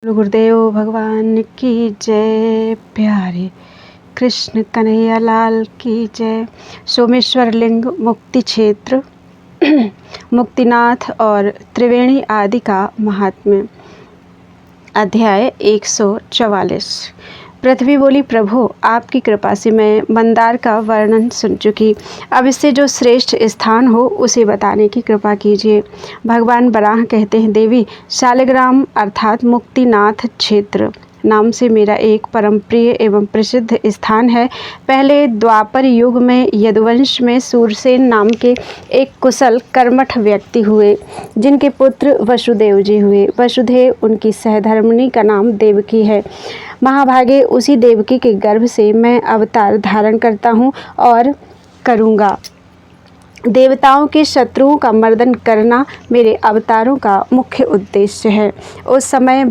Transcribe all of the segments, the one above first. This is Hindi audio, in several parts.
गुरुदेव भगवान की जय। प्यारे कृष्ण कन्हैया लाल की जय। सोमेश्वर लिंग मुक्ति क्षेत्र मुक्तिनाथ और त्रिवेणी आदि का महात्म्य। अध्याय 144। पृथ्वी बोली, प्रभु आपकी कृपा से मैं मंदार का वर्णन सुन चुकी, अब इससे जो श्रेष्ठ स्थान हो उसे बताने की कृपा कीजिए। भगवान बराह कहते हैं, देवी शालिग्राम अर्थात मुक्तिनाथ क्षेत्र नाम से मेरा एक परम प्रिय एवं प्रसिद्ध स्थान है। पहले द्वापर युग में यदुवंश में सूरसेन नाम के एक कुशल कर्मठ व्यक्ति हुए, जिनके पुत्र वसुदेव जी हुए। वसुदेव उनकी सहधर्मिणी का नाम देवकी है। महाभागे उसी देवकी के गर्भ से मैं अवतार धारण करता हूँ और करूँगा। देवताओं के शत्रुओं का मर्दन करना मेरे अवतारों का मुख्य उद्देश्य है। उस समय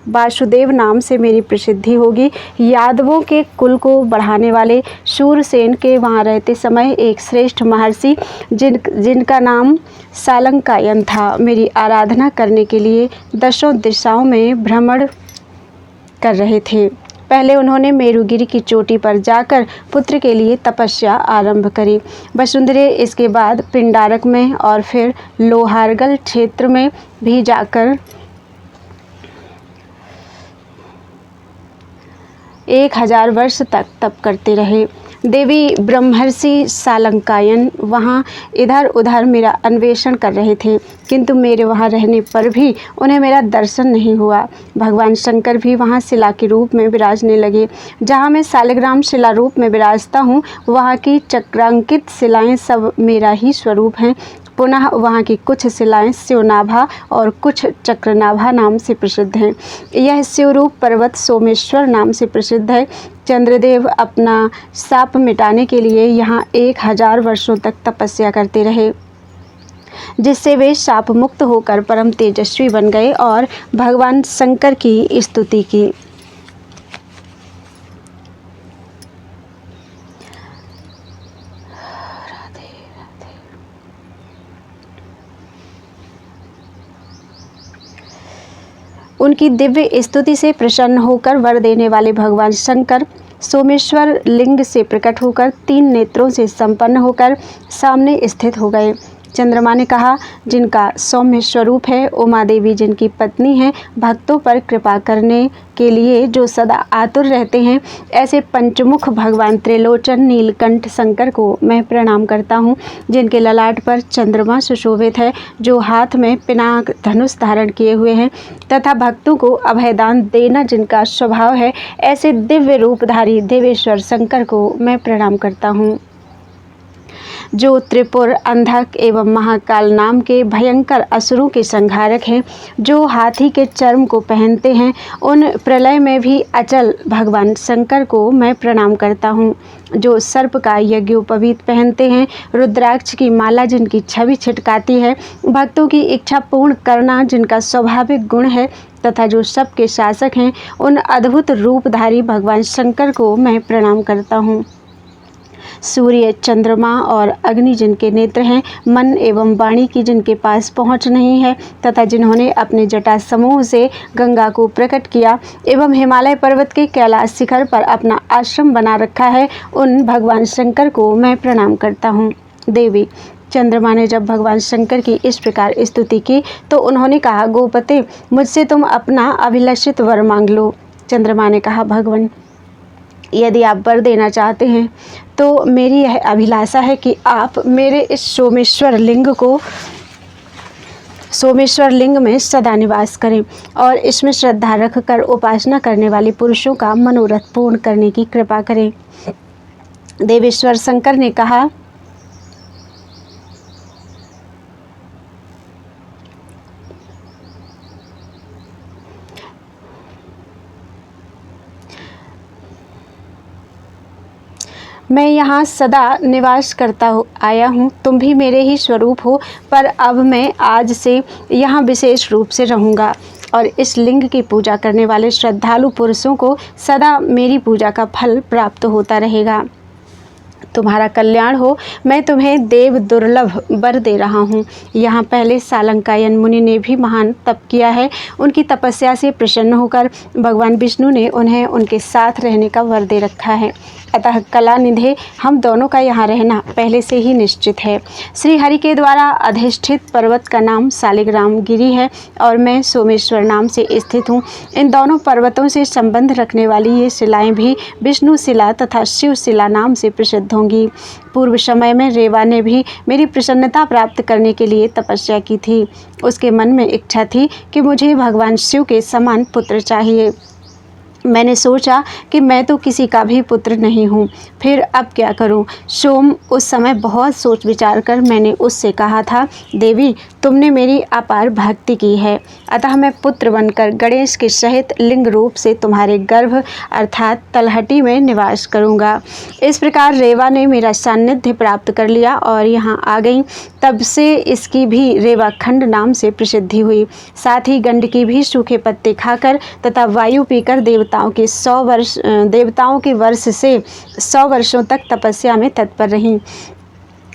वासुदेव नाम से मेरी प्रसिद्धि होगी। यादवों के कुल को बढ़ाने वाले शूरसेन के वहाँ रहते समय एक श्रेष्ठ महर्षि जिनका नाम सालंकायन था, मेरी आराधना करने के लिए दशों दिशाओं में भ्रमण कर रहे थे। पहले उन्होंने मेरुगिरी की चोटी पर जाकर पुत्र के लिए तपस्या आरंभ करी। वसुंधरे इसके बाद पिंडारक में और फिर लोहारगल क्षेत्र में भी जाकर 1000 वर्ष तक तप करते रहे। देवी ब्रह्मर्षि सालंकायन वहाँ इधर उधर मेरा अन्वेषण कर रहे थे, किंतु मेरे वहाँ रहने पर भी उन्हें मेरा दर्शन नहीं हुआ। भगवान शंकर भी वहाँ शिला के रूप में विराजने लगे। जहाँ मैं शालिग्राम शिला रूप में विराजता हूँ, वहाँ की चक्रांकित शिलाएं सब मेरा ही स्वरूप हैं। पुनः वहाँ की कुछ शिलाएं शिवनाभा और कुछ चक्रनाभा नाम से प्रसिद्ध हैं। यह शिवरूप पर्वत सोमेश्वर नाम से प्रसिद्ध है। चंद्रदेव अपना शाप मिटाने के लिए यहाँ 1000 वर्षों तक तपस्या करते रहे, जिससे वे शाप मुक्त होकर परम तेजस्वी बन गए और भगवान शंकर की स्तुति की। उनकी दिव्य स्तुति से प्रसन्न होकर वर देने वाले भगवान शंकर सोमेश्वर लिंग से प्रकट होकर 3 नेत्रों से संपन्न होकर सामने स्थित हो गए। चंद्रमा ने कहा, जिनका सौम्य स्वरूप है, उमा देवी जिनकी पत्नी है, भक्तों पर कृपा करने के लिए जो सदा आतुर रहते हैं, ऐसे पंचमुख भगवान त्रिलोचन नीलकंठ शंकर को मैं प्रणाम करता हूँ, जिनके ललाट पर चंद्रमा सुशोभित है, जो हाथ में पिनाक धनुष धारण किए हुए हैं तथा भक्तों को अभयदान देना जिनका स्वभाव है, ऐसे दिव्य रूपधारी देवेश्वर शंकर को मैं प्रणाम करता हूँ, जो त्रिपुर, अंधक एवं महाकाल नाम के भयंकर असुरों के संहारक हैं, जो हाथी के चर्म को पहनते हैं। उन प्रलय में भी अचल भगवान शंकर को मैं प्रणाम करता हूँ, जो सर्प का यज्ञोपवीत पहनते हैं, रुद्राक्ष की माला जिनकी छवि छिटकाती है, भक्तों की इच्छा पूर्ण करना जिनका स्वाभाविक गुण है, तथा जो सबके शासक हैं, उन अद्भुत रूपधारी भगवान शंकर को मैं प्रणाम करता हूँ। सूर्य, चंद्रमा और अग्नि जिनके नेत्र हैं, मन एवं वाणी की जिनके पास पहुँच नहीं है, तथा जिन्होंने अपने जटा समूह से गंगा को प्रकट किया एवं हिमालय पर्वत के कैलाश शिखर पर अपना आश्रम बना रखा है, उन भगवान शंकर को मैं प्रणाम करता हूँ। देवी चंद्रमा ने जब भगवान शंकर की इस प्रकार स्तुति की तो उन्होंने कहा, गोपते, मुझसे तुम अपना अभिलषित वर मांग लो। चंद्रमा ने कहा, भगवान, यदि आप वर देना चाहते हैं तो मेरी यह अभिलाषा है कि आप मेरे इस सोमेश्वर लिंग में सदा निवास करें और इसमें श्रद्धा रखकर उपासना करने वाले पुरुषों का मनोरथ पूर्ण करने की कृपा करें। देवेश्वर शंकर ने कहा, मैं यहाँ सदा निवास करता आया हूँ, तुम भी मेरे ही स्वरूप हो, पर अब मैं आज से यहाँ विशेष रूप से रहूँगा और इस लिंग की पूजा करने वाले श्रद्धालु पुरुषों को सदा मेरी पूजा का फल प्राप्त होता रहेगा। तुम्हारा कल्याण हो। मैं तुम्हें देव दुर्लभ वर दे रहा हूँ। यहाँ पहले सालंकायन मुनि ने भी महान तप किया है। उनकी तपस्या से प्रसन्न होकर भगवान विष्णु ने उन्हें उनके साथ रहने का वर दे रखा है। अतः कलानिधे हम दोनों का यहाँ रहना पहले से ही निश्चित है। श्री हरि के द्वारा अधिष्ठित पर्वत का नाम सालिग्राम गिरी है और मैं सोमेश्वर नाम से स्थित हूँ। इन दोनों पर्वतों से संबंध रखने वाली ये शिलाएं भी विष्णु शिला तथा शिव शिला नाम से प्रसिद्ध होंगी। पूर्व समय में रेवा ने भी मेरी प्रसन्नता प्राप्त करने के लिए तपस्या की थी। उसके मन में इच्छा थी कि मुझे भगवान शिव के समान पुत्र चाहिए। मैंने सोचा कि मैं तो किसी का भी पुत्र नहीं हूँ, फिर अब क्या करूँ। सोम उस समय बहुत सोच विचार कर मैंने उससे कहा था, देवी तुमने मेरी अपार भक्ति की है, अतः मैं पुत्र बनकर गणेश के सहित लिंग रूप से तुम्हारे गर्भ अर्थात तलहटी में निवास करूँगा। इस प्रकार रेवा ने मेरा सान्निध्य प्राप्त कर लिया और यहाँ आ गई। तब से इसकी भी रेवाखंड नाम से प्रसिद्धि हुई। साथ ही गंडकी भी सूखे पत्ते खाकर तथा वायु पीकर देवताओं के वर्ष से 100 वर्षों तक तपस्या में तत्पर रहीं।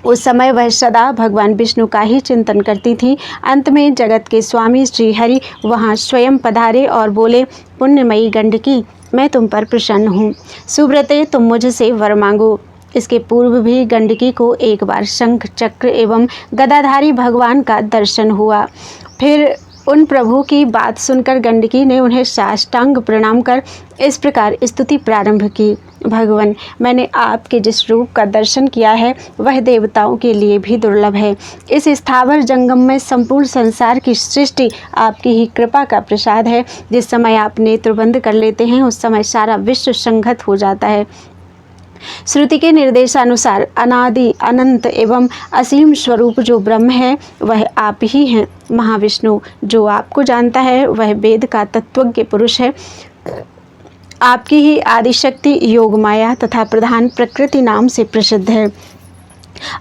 उस समय वह सदा भगवान विष्णु का ही चिंतन करती थी। अंत में जगत के स्वामी श्री हरि वहाँ स्वयं पधारे और बोले, पुण्यमयी गंडकी, मैं तुम पर प्रसन्न हूँ। सुब्रते, तुम मुझसे वर मांगो। इसके पूर्व भी गंडकी को एक बार शंख चक्र एवं गदाधारी भगवान का दर्शन हुआ। फिर उन प्रभु की बात सुनकर गंडकी ने उन्हें साष्टांग प्रणाम कर इस प्रकार स्तुति प्रारंभ की, भगवान, मैंने आपके जिस रूप का दर्शन किया है वह देवताओं के लिए भी दुर्लभ है। इस स्थावर जंगम में संपूर्ण संसार की सृष्टि आपकी ही कृपा का प्रसाद है। जिस समय आप नेत्र बंद कर लेते हैं उस समय सारा विश्व संघत हो जाता है। श्रुति के निर्देशानुसार अनादि अनंत एवं असीम स्वरूप जो ब्रह्म है वह आप ही हैं। महाविष्णु, जो आपको जानता है वह वेद का तत्वज्ञ पुरुष है। आपकी ही आदिशक्ति योग माया तथा प्रधान प्रकृति नाम से प्रसिद्ध है।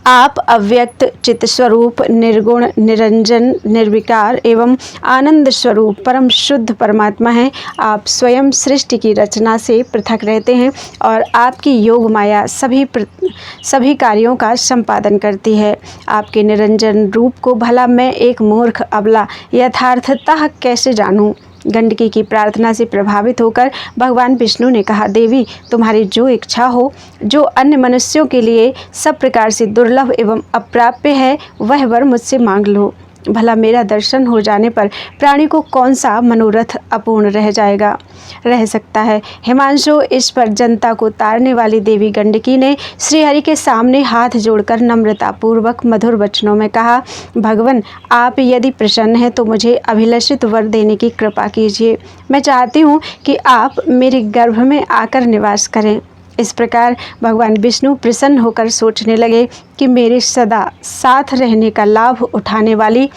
आप अव्यक्त चित्त स्वरूप, निर्गुण, निरंजन, निर्विकार एवं आनंद स्वरूप परम शुद्ध परमात्मा हैं। आप स्वयं सृष्टि की रचना से पृथक रहते हैं और आपकी योग माया सभी कार्यों का संपादन करती है। आपके निरंजन रूप को भला मैं एक मूर्ख अबला यथार्थतः कैसे जानूं। गंडकी की प्रार्थना से प्रभावित होकर भगवान विष्णु ने कहा, देवी तुम्हारी जो इच्छा हो, जो अन्य मनुष्यों के लिए सब प्रकार से दुर्लभ एवं अप्राप्य है, वह वर मुझसे मांग लो। भला मेरा दर्शन हो जाने पर प्राणी को कौन सा मनोरथ अपूर्ण रह सकता है। हिमांशु, इस पर जनता को तारने वाली देवी गंडकी ने श्रीहरि के सामने हाथ जोड़कर नम्रतापूर्वक मधुर वचनों में कहा, भगवान, आप यदि प्रसन्न हैं तो मुझे अभिलषित वर देने की कृपा कीजिए। मैं चाहती हूँ कि आप मेरे गर्भ में आकर निवास करें। इस प्रकार भगवान विष्णु प्रसन्न होकर सोचने लगे कि मेरे सदा साथ रहने का लाभ उठाने वाली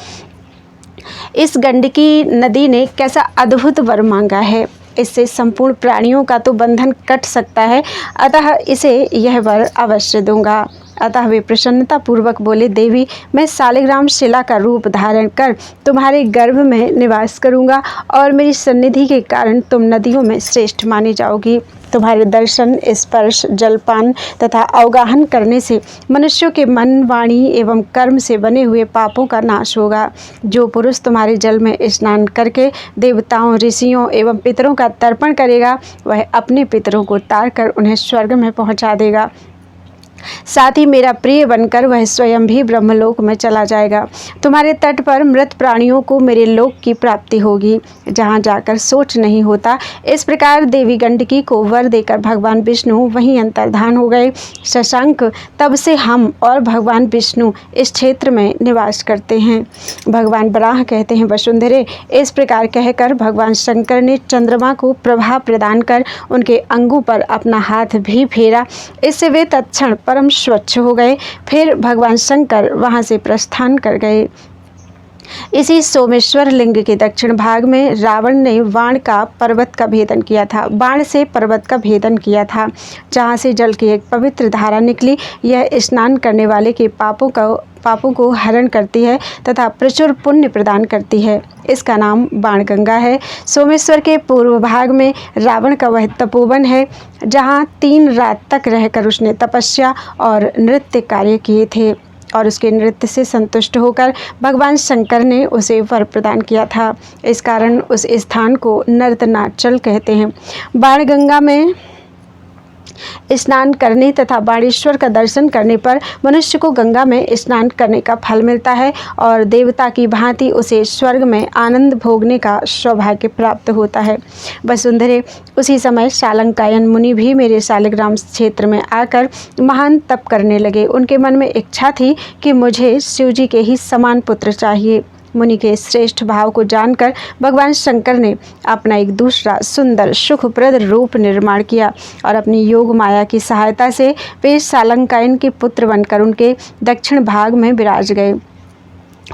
इस गंडकी नदी ने कैसा अद्भुत वर मांगा है। इससे संपूर्ण प्राणियों का तो बंधन कट सकता है, अतः इसे यह वर अवश्य दूंगा। अतः वे प्रसन्नता पूर्वक बोले, देवी मैं सालिग्राम शिला का रूप धारण कर तुम्हारे गर्भ में निवास करूंगा और मेरी सन्निधि के कारण तुम नदियों में श्रेष्ठ मानी जाओगी। तुम्हारे दर्शन, स्पर्श, जलपान तथा अवगाहन करने से मनुष्यों के मन, वाणी एवं कर्म से बने हुए पापों का नाश होगा। जो पुरुष तुम्हारे जल में स्नान करके देवताओं, ऋषियों एवं पितरों का तर्पण करेगा वह अपने पितरों को तार कर उन्हें स्वर्ग में पहुंचा देगा। साथ ही मेरा प्रिय बनकर वह स्वयं भी ब्रह्मलोक में चला जाएगा। तुम्हारे तट पर मृत प्राणियों को मेरे लोक की प्राप्ति होगी, जहाँ जाकर सोच नहीं होता। इस प्रकार देवी गंडकी को वर देकर भगवान विष्णु वहीं अंतर्धान हो गए। शशांक, तब से हम और भगवान विष्णु इस क्षेत्र में निवास करते हैं। भगवान बराह कहते हैं, वसुंधरे, इस प्रकार कहकर भगवान शंकर ने चंद्रमा को प्रभा प्रदान कर उनके अंगों पर अपना हाथ भी फेरा। इससे वे तत्क्षण परम स्वच्छ हो गए। फिर भगवान शंकर वहाँ से प्रस्थान कर गए। इसी सोमेश्वर लिंग के दक्षिण भाग में रावण ने बाण का पर्वत का भेदन किया था। बाण से पर्वत का भेदन किया था, जहाँ से जल की एक पवित्र धारा निकली। यह स्नान करने वाले के पापों को हरण करती है तथा प्रचुर पुण्य प्रदान करती है। इसका नाम बाणगंगा है। सोमेश्वर के पूर्व भाग में रावण का वह तपोवन है, जहाँ 3 रात तक रहकर उसने तपस्या और नृत्य कार्य किए थे, और उसके नृत्य से संतुष्ट होकर भगवान शंकर ने उसे वर प्रदान किया था। इस कारण उस स्थान को नर्तनाचल कहते हैं। बाणगंगा में स्नान करने तथा बाणेश्वर का दर्शन करने पर मनुष्य को गंगा में स्नान करने का फल मिलता है और देवता की भांति उसे स्वर्ग में आनंद भोगने का सौभाग्य प्राप्त होता है। वसुंधरे, उसी समय शालंकायन मुनि भी मेरे शालिग्राम क्षेत्र में आकर महान तप करने लगे। उनके मन में इच्छा थी कि मुझे शिवजी के ही समान पुत्र चाहिए। मुनि के श्रेष्ठ भाव को जानकर भगवान शंकर ने अपना एक दूसरा सुंदर सुखप्रद रूप निर्माण किया और अपनी योग माया की सहायता से वे शालंकायन के पुत्र बनकर उनके दक्षिण भाग में विराज गए।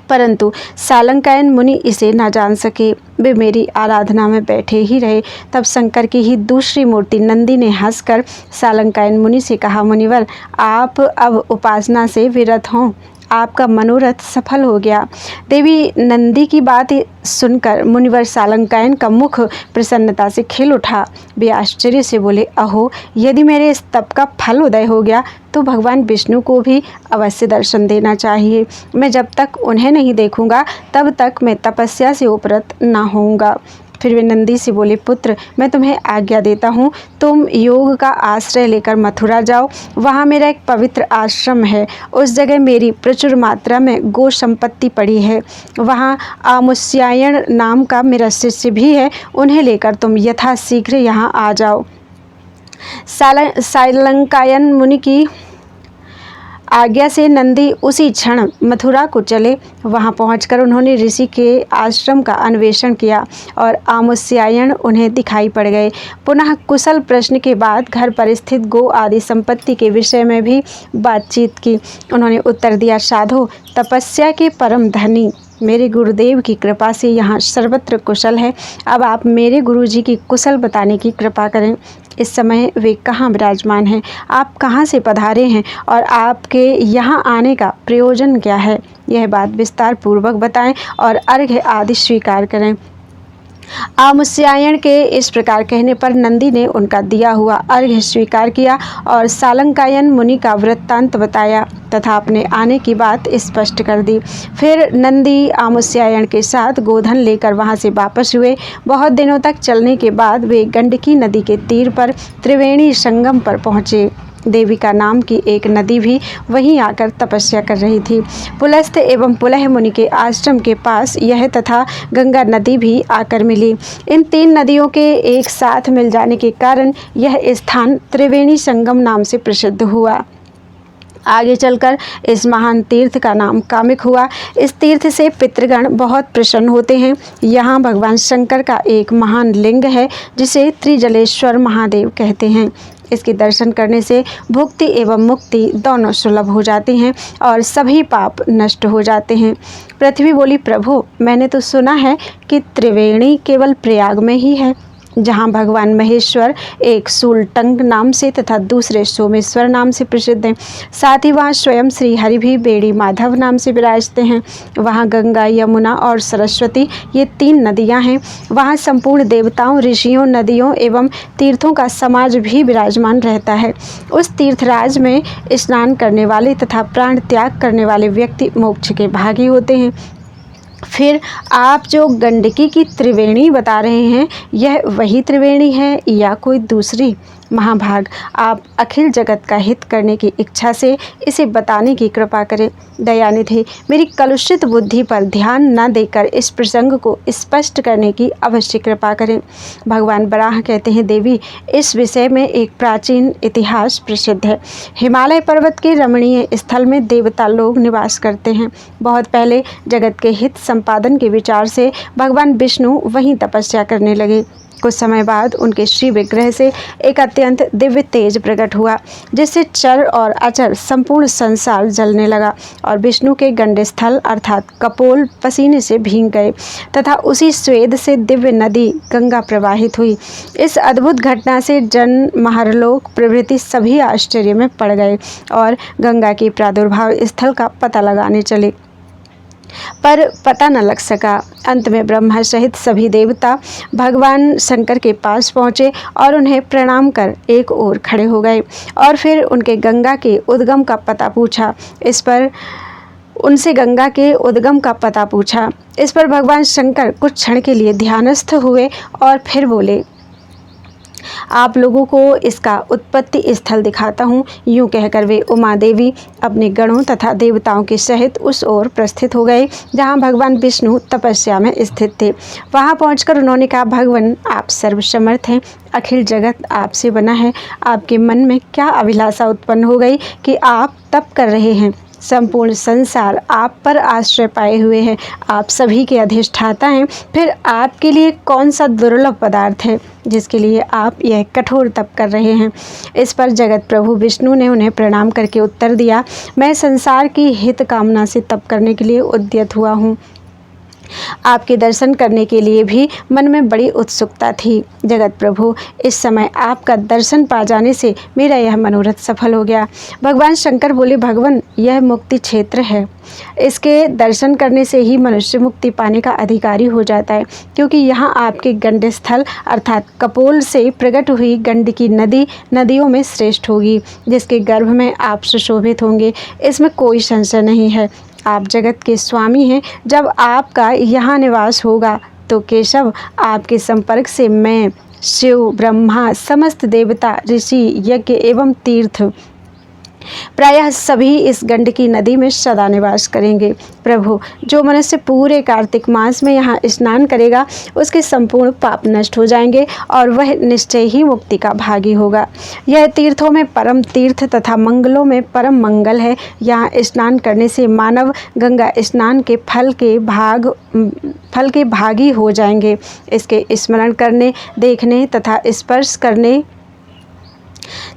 परंतु शालंकायन मुनि इसे न जान सके। वे मेरी आराधना में बैठे ही रहे। तब शंकर की ही दूसरी मूर्ति नंदी ने हंसकर शालंकायन मुनि से कहा, मुनिवर, आप अब उपासना से विरत हों, आपका मनोरथ सफल हो गया। देवी नंदी की बात सुनकर मुनिवर शालंकायन का मुख प्रसन्नता से खिल उठा। वे आश्चर्य से बोले, अहो, यदि मेरे इस तप का फल उदय हो गया तो भगवान विष्णु को भी अवश्य दर्शन देना चाहिए। मैं जब तक उन्हें नहीं देखूंगा तब तक मैं तपस्या से उपरत न होऊंगा। फिर वे नंदी से बोले, पुत्र, मैं तुम्हें आज्ञा देता हूँ, तुम योग का आश्रय लेकर मथुरा जाओ। वहाँ मेरा एक पवित्र आश्रम है। उस जगह मेरी प्रचुर मात्रा में गो संपत्ति पड़ी है। वहाँ आमुष्यायण नाम का मेरा शिष्य भी है। उन्हें लेकर तुम यथाशीघ्र यहाँ आ जाओ। शालंकायन मुनि की आज्ञा से नंदी उसी क्षण मथुरा को चले। वहां पहुंचकर उन्होंने ऋषि के आश्रम का अन्वेषण किया और आमुष्यायण उन्हें दिखाई पड़ गए। पुनः कुशल प्रश्न के बाद घर पर स्थित गो आदि संपत्ति के विषय में भी बातचीत की। उन्होंने उत्तर दिया, साधो, तपस्या के परम धनी मेरे गुरुदेव की कृपा से यहाँ सर्वत्र कुशल है। अब आप मेरे गुरुजी की कुशल बताने की कृपा करें। इस समय वे कहाँ विराजमान हैं, आप कहाँ से पधारे हैं और आपके यहाँ आने का प्रयोजन क्या है, यह बात विस्तार पूर्वक बताएं और अर्घ्य आदि स्वीकार करें। आमुष्यायण के इस प्रकार कहने पर नंदी ने उनका दिया हुआ अर्घ्य स्वीकार किया और शालंकायन मुनि का वृत्तांत बताया तथा अपने आने की बात स्पष्ट कर दी। फिर नंदी आमुष्यायण के साथ गोधन लेकर वहां से वापस हुए। बहुत दिनों तक चलने के बाद वे गंडकी नदी के तीर पर त्रिवेणी संगम पर पहुँचे। देविका नाम की एक नदी भी वहीं आकर तपस्या कर रही थी। पुलस्त्य एवं पुलह मुनि के आश्रम के पास यह तथा गंगा नदी भी आकर मिली। इन 3 नदियों के एक साथ मिल जाने के कारण यह स्थान त्रिवेणी संगम नाम से प्रसिद्ध हुआ। आगे चलकर इस महान तीर्थ का नाम कामिक हुआ। इस तीर्थ से पितृगण बहुत प्रसन्न होते हैं। यहाँ भगवान शंकर का एक महान लिंग है जिसे त्रिजलेश्वर महादेव कहते हैं। इसके दर्शन करने से भुक्ति एवं मुक्ति दोनों सुलभ हो जाती हैं और सभी पाप नष्ट हो जाते हैं। पृथ्वी बोली, प्रभु, मैंने तो सुना है कि त्रिवेणी केवल प्रयाग में ही है, जहाँ भगवान महेश्वर एक सूलटंग नाम से तथा दूसरे सोमेश्वर नाम से प्रसिद्ध हैं। साथ ही वहाँ स्वयं श्री हरि भी बेड़ी माधव नाम से विराजते हैं। वहाँ गंगा, यमुना और सरस्वती ये 3 नदियाँ हैं। वहाँ संपूर्ण देवताओं, ऋषियों, नदियों एवं तीर्थों का समाज भी विराजमान रहता है। उस तीर्थराज में स्नान करने वाले तथा प्राण त्याग करने वाले व्यक्ति मोक्ष के भागी होते हैं। फिर आप जो गंडकी की त्रिवेणी बता रहे हैं, यह वही त्रिवेणी है या कोई दूसरी? महाभाग, आप अखिल जगत का हित करने की इच्छा से इसे बताने की कृपा करें। दयानिधि, मेरी कलुषित बुद्धि पर ध्यान न देकर इस प्रसंग को स्पष्ट करने की अवश्य कृपा करें। भगवान बराह कहते हैं, देवी, इस विषय में एक प्राचीन इतिहास प्रसिद्ध है। हिमालय पर्वत के रमणीय स्थल में देवता लोग निवास करते हैं। बहुत पहले जगत के हित संपादन के विचार से भगवान विष्णु वहीं तपस्या करने लगे। कुछ समय बाद उनके श्री विग्रह से एक अत्यंत दिव्य तेज प्रकट हुआ, जिससे चर और अचर संपूर्ण संसार जलने लगा और विष्णु के गंडे स्थल अर्थात कपोल पसीने से भीग गए तथा उसी स्वेद से दिव्य नदी गंगा प्रवाहित हुई। इस अद्भुत घटना से जन, महरलोक प्रभृति सभी आश्चर्य में पड़ गए और गंगा के प्रादुर्भाव स्थल का पता लगाने चले, पर पता न लग सका। अंत में ब्रह्मा सहित सभी देवता भगवान शंकर के पास पहुँचे और उन्हें प्रणाम कर एक ओर खड़े हो गए और फिर उनके गंगा के उद्गम का पता पूछा। इस पर भगवान शंकर कुछ क्षण के लिए ध्यानस्थ हुए और फिर बोले, आप लोगों को इसका उत्पत्ति स्थल दिखाता हूँ। यूं कहकर वे उमा देवी अपने गणों तथा देवताओं के सहित उस ओर प्रस्थित हो गए जहाँ भगवान विष्णु तपस्या में स्थित थे। वहाँ पहुंचकर उन्होंने कहा, भगवान आप सर्वसमर्थ हैं, अखिल जगत आपसे बना है। आपके मन में क्या अभिलाषा उत्पन्न हो गई कि आप तप कर रहे हैं? संपूर्ण संसार आप पर आश्रय पाए हुए है, आप सभी के अधिष्ठाता हैं। फिर आपके लिए कौन सा दुर्लभ पदार्थ है जिसके लिए आप यह कठोर तप कर रहे हैं? इस पर जगत प्रभु विष्णु ने उन्हें प्रणाम करके उत्तर दिया, मैं संसार की हित कामना से तप करने के लिए उद्यत हुआ हूँ। आपके दर्शन करने के लिए भी मन में बड़ी उत्सुकता थी। जगत प्रभु, इस समय आपका दर्शन पा जाने से मेरा यह मनोरथ सफल हो गया। भगवान शंकर बोले, भगवान यह मुक्ति क्षेत्र है, इसके दर्शन करने से ही मनुष्य मुक्ति पाने का अधिकारी हो जाता है, क्योंकि यहाँ आपके गंडे स्थल अर्थात कपोल से प्रकट हुई गंडकी नदी नदियों में श्रेष्ठ होगी, जिसके गर्भ में आप सुशोभित होंगे, इसमें कोई संशय नहीं है। आप जगत के स्वामी हैं। जब आपका यहाँ निवास होगा तो केशव, आपके संपर्क से मैं, शिव, ब्रह्मा, समस्त देवता, ऋषि, यज्ञ एवं तीर्थ प्रायः सभी इस गंडकी नदी में सदा निवास करेंगे। प्रभु, जो मनुष्य पूरे कार्तिक मास में यहाँ स्नान करेगा उसके संपूर्ण पाप नष्ट हो जाएंगे और वह निश्चय ही मुक्ति का भागी होगा। यह तीर्थों में परम तीर्थ तथा मंगलों में परम मंगल है। यहाँ स्नान करने से मानव गंगा स्नान के फल के भागी हो जाएंगे। इसके स्मरण करने, देखने तथा स्पर्श करने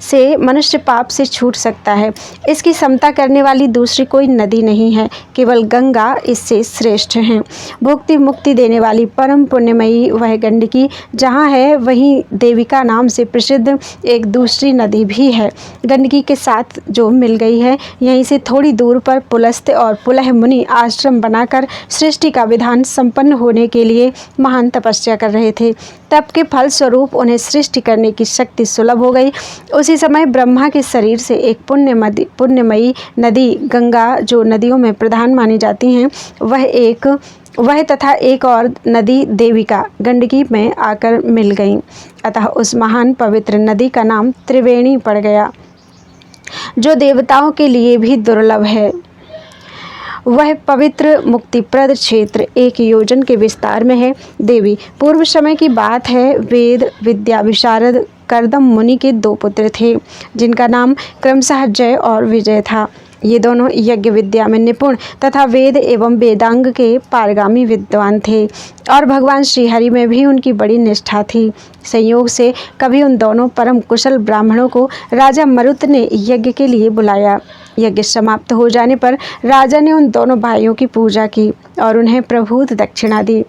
से मनुष्य पाप से छूट सकता है। इसकी समता करने वाली दूसरी कोई नदी नहीं है, केवल गंगा इससे श्रेष्ठ है। भुक्ति मुक्ति देने वाली परम पुण्यमयी वह गंडकी जहाँ है, वहीं देविका नाम से प्रसिद्ध एक दूसरी नदी भी है। गंडकी के साथ जो मिल गई है, यहीं से थोड़ी दूर पर पुलस्त्य और पुलह मुनि आश्रम बनाकर सृष्टि का विधान संपन्न होने के लिए महान तपस्या कर रहे थे। तप के फल स्वरूप उन्हें सृष्टि करने की शक्ति सुलभ हो गई। उसी समय ब्रह्मा के शरीर से एक पुण्यमयी नदी गंगा, जो नदियों में प्रधान मानी जाती हैं, वह तथा एक और नदी देविका गंडकी में आकर मिल गईं। अतः उस महान पवित्र नदी का नाम त्रिवेणी पड़ गया, जो देवताओं के लिए भी दुर्लभ है। वह पवित्र मुक्तिप्रद क्षेत्र 1 योजन के विस्तार में है। देवी, पूर्व समय की बात है, वेद विद्या विशारद कर्दम मुनि के 2 पुत्र थे, जिनका नाम क्रमशः जय और विजय था। ये दोनों यज्ञ विद्या में निपुण तथा वेद एवं वेदांग के पारगामी विद्वान थे और भगवान श्रीहरि में भी उनकी बड़ी निष्ठा थी। संयोग से कभी उन दोनों परम कुशल ब्राह्मणों को राजा मरुत ने यज्ञ के लिए बुलाया। यज्ञ समाप्त हो जाने पर राजा ने उन दोनों भाइयों की पूजा की और उन्हें प्रभूत दक्षिणा दी।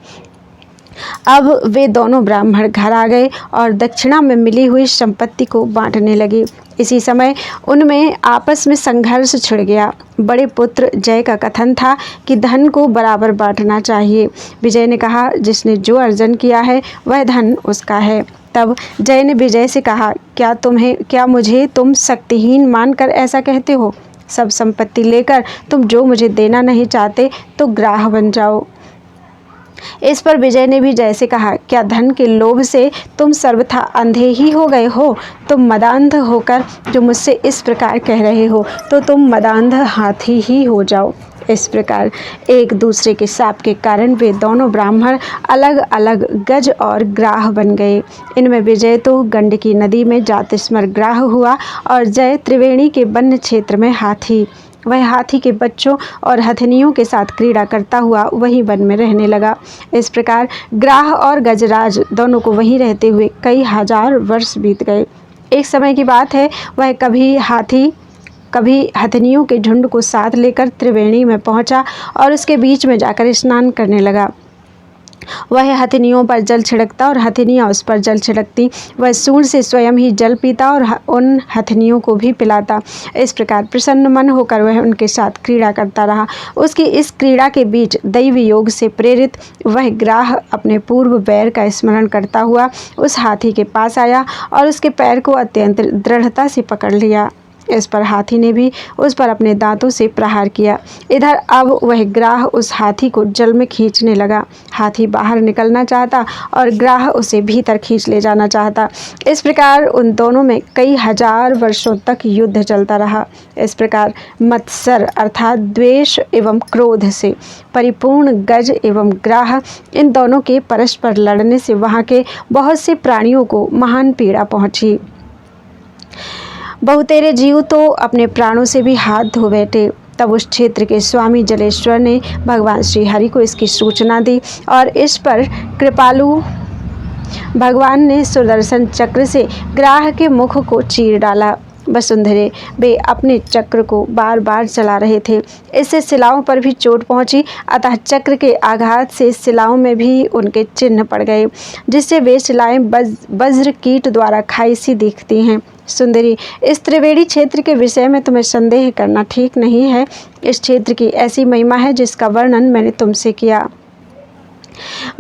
अब वे दोनों ब्राह्मण घर आ गए और दक्षिणा में मिली हुई संपत्ति को बांटने लगे। इसी समय उनमें आपस में संघर्ष छिड़ गया। बड़े पुत्र जय का कथन था कि धन को बराबर बांटना चाहिए। विजय ने कहा, जिसने जो अर्जन किया है वह धन उसका है। तब जय ने विजय से कहा, क्या मुझे तुम शक्तिहीन मानकर ऐसा कहते हो? सब संपत्ति लेकर तुम जो मुझे देना नहीं चाहते तो ग्राह बन जाओ। इस पर विजय ने भी जय से कहा, क्या धन के लोभ से तुम सर्वथा अंधे ही हो गए हो? तुम मदांध होकर जो मुझसे इस प्रकार कह रहे हो, तो तुम मदांध हाथी ही हो जाओ। इस प्रकार एक दूसरे के शाप के कारण वे दोनों ब्राह्मण अलग अलग गज और ग्राह बन गए। इनमें विजय तो गंडकी नदी में जातिस्मर ग्राह हुआ और जय त्रिवेणी के वन्य क्षेत्र में हाथी। वह हाथी के बच्चों और हथनियों के साथ क्रीड़ा करता हुआ वहीं वन में रहने लगा। इस प्रकार ग्राह और गजराज दोनों को वहीं रहते हुए कई हजार वर्ष बीत गए। एक समय की बात है, वह कभी हाथी कभी हथनियों के झुंड को साथ लेकर त्रिवेणी में पहुंचा और उसके बीच में जाकर स्नान करने लगा। वह हथनियों पर जल छिड़कता और हथनियाँ उस पर जल छिड़कती। वह सूंड से स्वयं ही जल पीता और उन हथनियों को भी पिलाता। इस प्रकार प्रसन्न मन होकर वह उनके साथ क्रीड़ा करता रहा। उसकी इस क्रीड़ा के बीच दैवी योग से प्रेरित वह ग्राह अपने पूर्व बैर का स्मरण करता हुआ उस हाथी के पास आया और उसके पैर को अत्यंत दृढ़ता से पकड़ लिया। इस पर हाथी ने भी उस पर अपने दांतों से प्रहार किया। इधर अब वह ग्राह उस हाथी को जल में खींचने लगा। हाथी बाहर निकलना चाहता और ग्राह उसे भीतर खींच ले जाना चाहता। इस प्रकार उन दोनों में कई हजार वर्षों तक युद्ध चलता रहा। इस प्रकार मत्सर अर्थात द्वेष एवं क्रोध से परिपूर्ण गज एवं ग्राह, इन दोनों के परस्पर लड़ने से वहाँ के बहुत से प्राणियों को महान पीड़ा पहुँची। बहुतेरे जीव तो अपने प्राणों से भी हाथ धो बैठे। तब उस क्षेत्र के स्वामी जलेश्वर ने भगवान श्री हरि को इसकी सूचना दी और इस पर कृपालु भगवान ने सुदर्शन चक्र से ग्राह के मुख को चीर डाला। वसुंधरे वे अपने चक्र को बार बार चला रहे थे। इससे शिलाओं पर भी चोट पहुंची, अतः चक्र के आघात से शिलाओं में भी उनके चिन्ह पड़ गए, जिससे वे शिलाएं वज्र कीट द्वारा खाई सी दिखती हैं। सुंदरी, इस त्रिवेणी क्षेत्र के विषय में तुम्हें संदेह करना ठीक नहीं है। इस क्षेत्र की ऐसी महिमा है जिसका वर्णन मैंने तुमसे किया।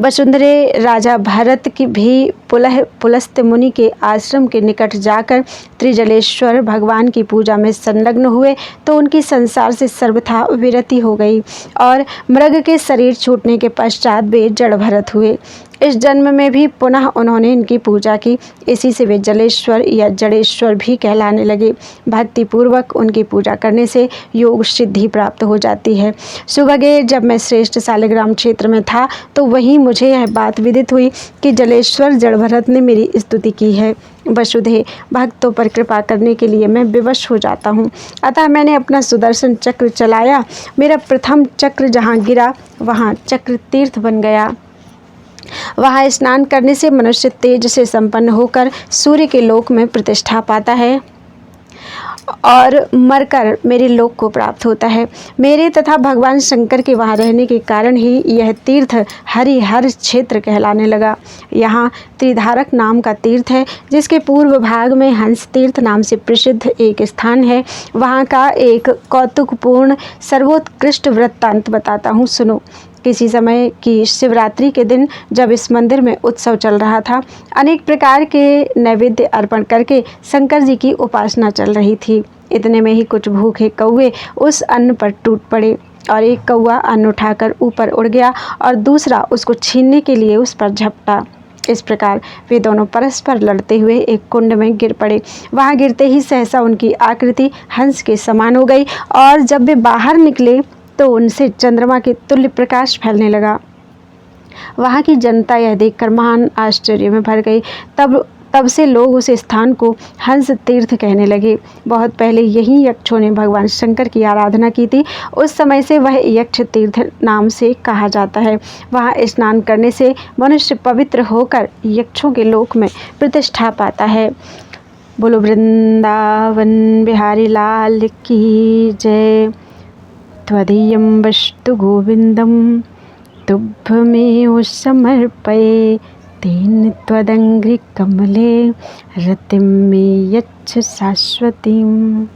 वसुंधरे, राजा भरत की भी पुलस्त्य मुनि के आश्रम के निकट जाकर त्रिजलेश्वर भगवान की पूजा में संलग्न हुए तो उनकी संसार से सर्वथा विरति हो गई और मृग के शरीर छूटने के पश्चात वे जड़ भरत हुए। इस जन्म में भी पुनः उन्होंने इनकी पूजा की। इसी से वे जलेश्वर या जड़ेश्वर भी कहलाने लगे। भक्ति पूर्वक उनकी पूजा करने से योग सिद्धि प्राप्त हो जाती है। सुबह जब मैं श्रेष्ठ शालिग्राम क्षेत्र में था तो वहीं मुझे यह बात विदित हुई कि जलेश्वर जड़ भरत ने मेरी स्तुति की है। वसुधे, भक्तों पर कृपा करने के लिए मैं विवश हो जाता हूँ, अतः मैंने अपना सुदर्शन चक्र चलाया। मेरा प्रथम चक्र जहाँ गिरा वहाँ चक्र तीर्थ बन गया। वहाँ स्नान करने से मनुष्य तेज से संपन्न होकर सूर्य के लोक में प्रतिष्ठा पाता है और मरकर मेरे लोक को प्राप्त होता है। मेरे तथा भगवान शंकर के वहाँ रहने के कारण ही यह तीर्थ हरिहर क्षेत्र कहलाने लगा। यहाँ त्रिधारक नाम का तीर्थ है, जिसके पूर्व भाग में हंस तीर्थ नाम से प्रसिद्ध एक स्थान है। वहाँ का एक कौतुकपूर्ण सर्वोत्कृष्ट वृत्तांत बताता हूँ, सुनो। किसी समय की शिवरात्रि के दिन जब इस मंदिर में उत्सव चल रहा था, अनेक प्रकार के नैवेद्य अर्पण करके शंकर जी की उपासना चल रही थी। इतने में ही कुछ भूखे कौवे उस अन्न पर टूट पड़े और एक कौवा अन्न उठाकर ऊपर उड़ गया और दूसरा उसको छीनने के लिए उस पर झपटा। इस प्रकार वे दोनों परस्पर लड़ते हुए एक कुंड में गिर पड़े। वहाँ गिरते ही सहसा उनकी आकृति हंस के समान हो गई और जब वे बाहर निकले तो उनसे चंद्रमा के तुल्य प्रकाश फैलने लगा। वहाँ की जनता यह देखकर महान आश्चर्य में भर गई। तब से लोग उस स्थान को हंस तीर्थ कहने लगे। बहुत पहले यही यक्षों ने भगवान शंकर की आराधना की थी। उस समय से वह यक्ष तीर्थ नाम से कहा जाता है। वहाँ स्नान करने से मनुष्य पवित्र होकर यक्षों के लोक में प्रतिष्ठा पाता है। बोलो वृंदावन बिहारी लाल की जय। त्वदीयं वस्तु गोविंदं तुभ्यमेव समर्पये। तेन त्वदङ्घ्रिकमले रतिं मे यच्छ शाश्वतीम्।